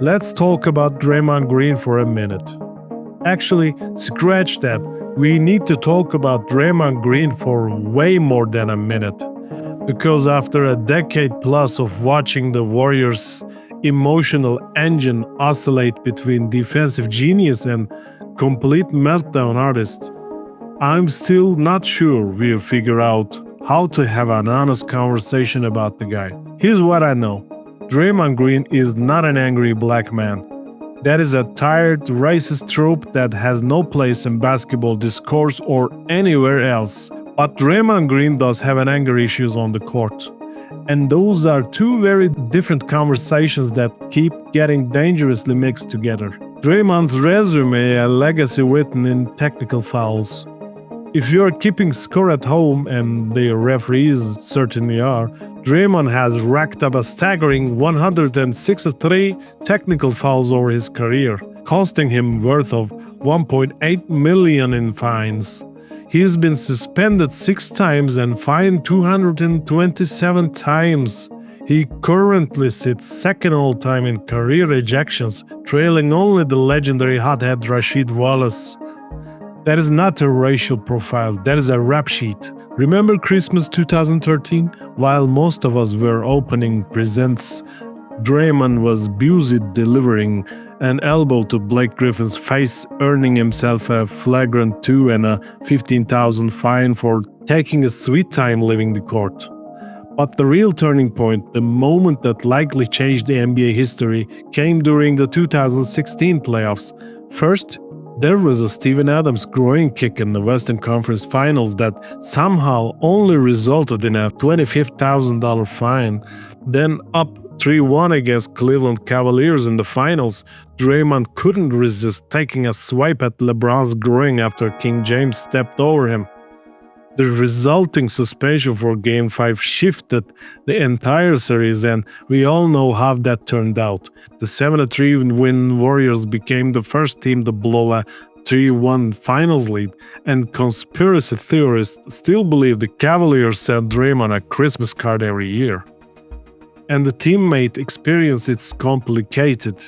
Let's talk about Draymond Green for a minute. Actually, scratch that. We need to talk about Draymond Green for way more than a minute. Because after a decade plus of watching the Warriors' emotional engine oscillate between defensive genius and complete meltdown artist, I'm still not sure we'll figure out how to have an honest conversation about the guy. Here's what I know. Draymond Green is not an angry black man. That is a tired, racist trope that has no place in basketball discourse or anywhere else. But Draymond Green does have an anger issues on the court. And those are two very different conversations that keep getting dangerously mixed together. Draymond's resume, a legacy written in technical fouls. If you're keeping score at home, and the referees certainly are, Draymond has racked up a staggering 163 technical fouls over his career, costing him worth of $1.8 million in fines. He's been suspended 6 times and fined 227 times. He currently sits second all-time in career ejections, trailing only the legendary hothead Rasheed Wallace. That is not a racial profile, that is a rap sheet. Remember Christmas 2013? While most of us were opening presents, Draymond was busy delivering an elbow to Blake Griffin's face, earning himself a flagrant 2 and a $15,000 fine for taking a sweet time leaving the court. But the real turning point, the moment that likely changed the NBA history, came during the 2016 playoffs. First, there was a Steven Adams groin kick in the Western Conference Finals that somehow only resulted in a $25,000 fine. Then up 3-1 against Cleveland Cavaliers in the finals, Draymond couldn't resist taking a swipe at LeBron's groin after King James stepped over him. The resulting suspension for Game 5 shifted the entire series, and we all know how that turned out. The 7-3 win Warriors became the first team to blow a 3-1 finals lead, and conspiracy theorists still believe the Cavaliers sent Draymond a Christmas card every year. And the teammate experience is complicated.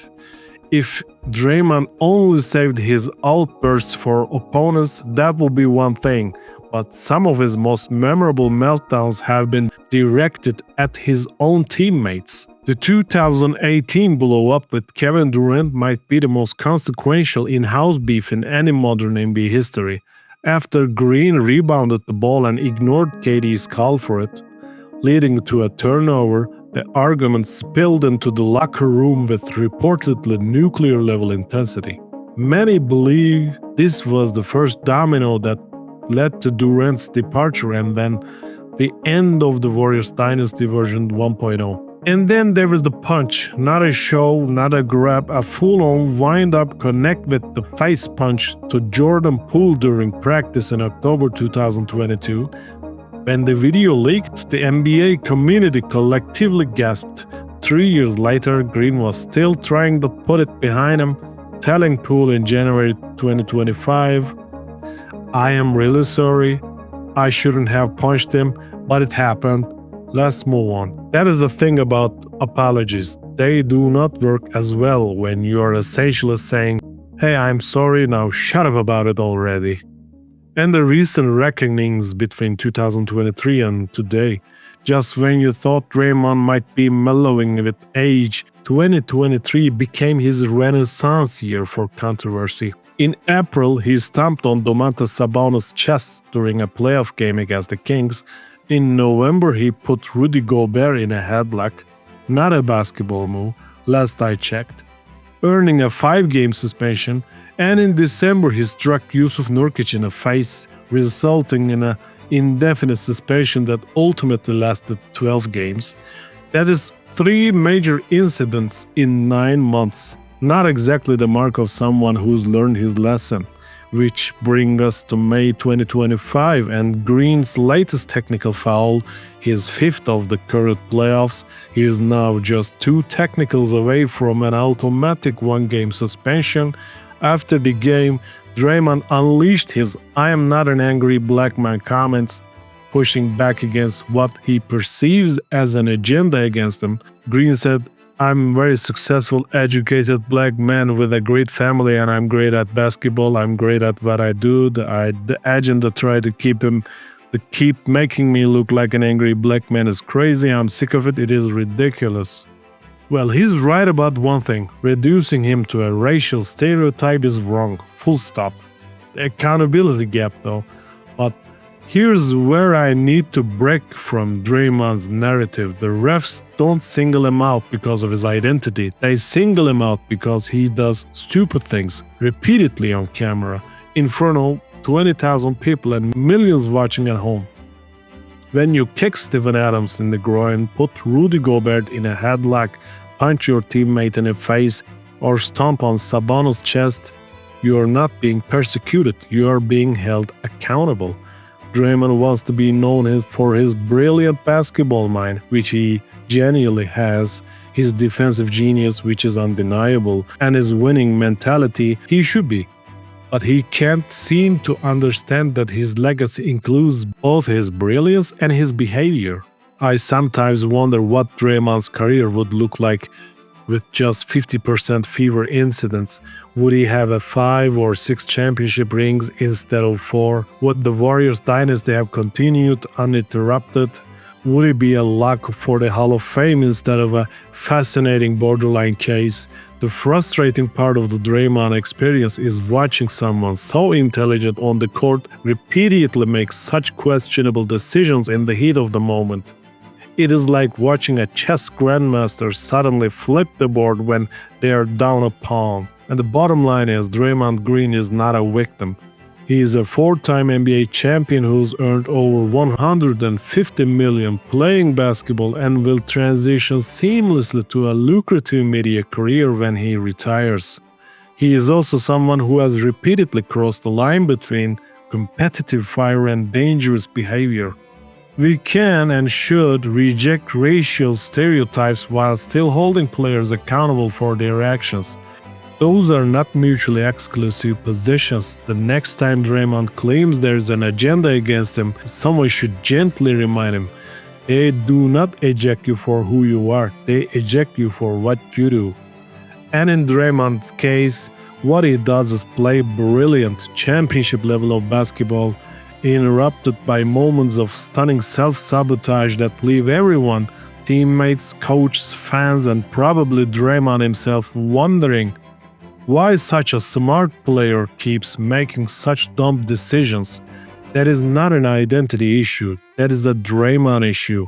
If Draymond only saved his outbursts for opponents, that would be one thing. But some of his most memorable meltdowns have been directed at his own teammates. The 2018 blow-up with Kevin Durant might be the most consequential in-house beef in any modern NBA history. After Green rebounded the ball and ignored KD's call for it, leading to a turnover, the argument spilled into the locker room with reportedly nuclear-level intensity. Many believe this was the first domino that led to Durant's departure and then the end of the Warriors dynasty version 1.0. And then there was the punch, not a show, not a grab, a full-on wind-up connect with the face punch to Jordan Poole during practice in October 2022. When the video leaked, the NBA community collectively gasped. 3 years later, Green was still trying to put it behind him, telling Poole in January 2025, "I am really sorry. I shouldn't have punched him, but it happened. Let's move on." That is the thing about apologies. They do not work as well when you are essentially saying, "Hey, I'm sorry, now shut up about it already." And the recent reckonings between 2023 and today, just when you thought Draymond might be mellowing with age, 2023 became his renaissance year for controversy. In April, he stomped on Domantas Sabonis' chest during a playoff game against the Kings. In November, he put Rudy Gobert in a headlock, not a basketball move, last I checked, earning a 5-game suspension, and in December he struck Yusuf Nurkic in the face, resulting in an indefinite suspension that ultimately lasted 12 games. That is 3 major incidents in 9 months. Not exactly the mark of someone who's learned his lesson. Which brings us to May 2025 and Green's latest technical foul, his 5th of the current playoffs. He is now just 2 technicals away from an automatic 1-game suspension. After the game, Draymond unleashed his "I am not an angry black man" comments, pushing back against what he perceives as an agenda against him. Green said, I'm very successful, educated black man with a great family, and I'm great at basketball. I'm great at what I do. The agenda try to keep making me look like an angry black man is crazy. I'm sick of it. It is ridiculous. Well, he's right about one thing. Reducing him to a racial stereotype is wrong. Full stop. The accountability gap, though. But here's where I need to break from Draymond's narrative. The refs don't single him out because of his identity. They single him out because he does stupid things repeatedly on camera in front of 20,000 people and millions watching at home. When you kick Steven Adams in the groin, put Rudy Gobert in a headlock, punch your teammate in the face, or stomp on Sabonis' chest, you are not being persecuted, you are being held accountable. Draymond wants to be known for his brilliant basketball mind, which he genuinely has, his defensive genius, which is undeniable, and his winning mentality. He should be. But he can't seem to understand that his legacy includes both his brilliance and his behavior. I sometimes wonder what Draymond's career would look like with just 50% fewer incidents. Would he have a 5 or 6 championship rings instead of 4? Would the Warriors dynasty have continued uninterrupted? Would it be a lock for the Hall of Fame instead of a fascinating borderline case? The frustrating part of the Draymond experience is watching someone so intelligent on the court repeatedly make such questionable decisions in the heat of the moment. It is like watching a chess grandmaster suddenly flip the board when they are down a pawn. And the bottom line is Draymond Green is not a victim. He is a 4-time NBA champion who's earned over $150 million playing basketball and will transition seamlessly to a lucrative media career when he retires. He is also someone who has repeatedly crossed the line between competitive fire and dangerous behavior. We can and should reject racial stereotypes while still holding players accountable for their actions. Those are not mutually exclusive positions. The next time Draymond claims there's an agenda against him, someone should gently remind him, they do not eject you for who you are, they eject you for what you do. And in Draymond's case, what he does is play brilliant championship level of basketball, interrupted by moments of stunning self-sabotage that leave everyone, teammates, coaches, fans, and probably Draymond himself wondering why such a smart player keeps making such dumb decisions. That is not an identity issue, that is a Draymond issue.